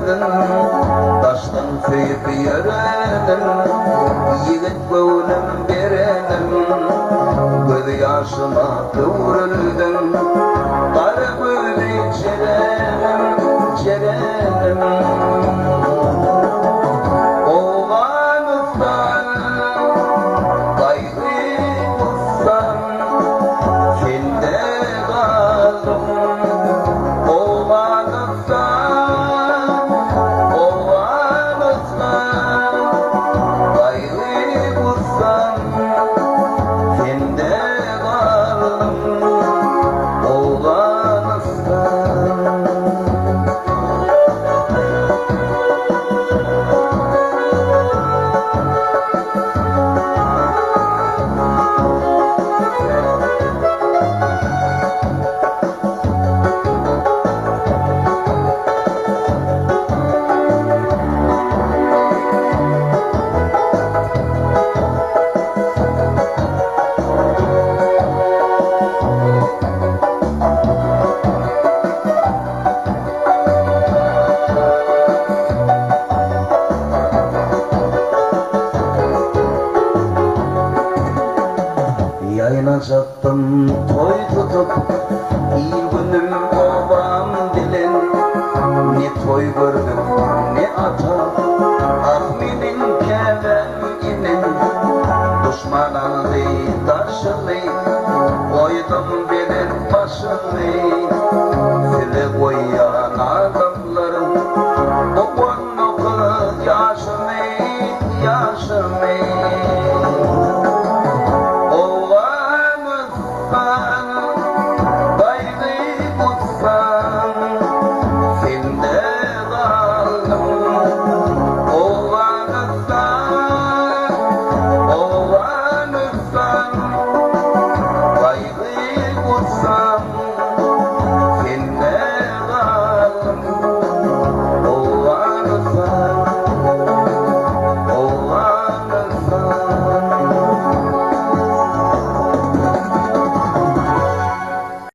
verdin, taştan kıyıp yöredim, yiğit gönlüm veredim, göz yaşıma kıvrıldın, kara gözlü çerenim, çerenim. Oğlanızdan gayrı bulsam, sende kaldım. Oğlanızdan gayrı bulsam, sende kaldım. Oğlanızdan. Yayınacaktım toy tutup, iyi günüm babam bilen. Ne toy gördüm ne ata, ah benim kevenginin. Düşman aldı taşını, koydum benim başını, sile koyan adam.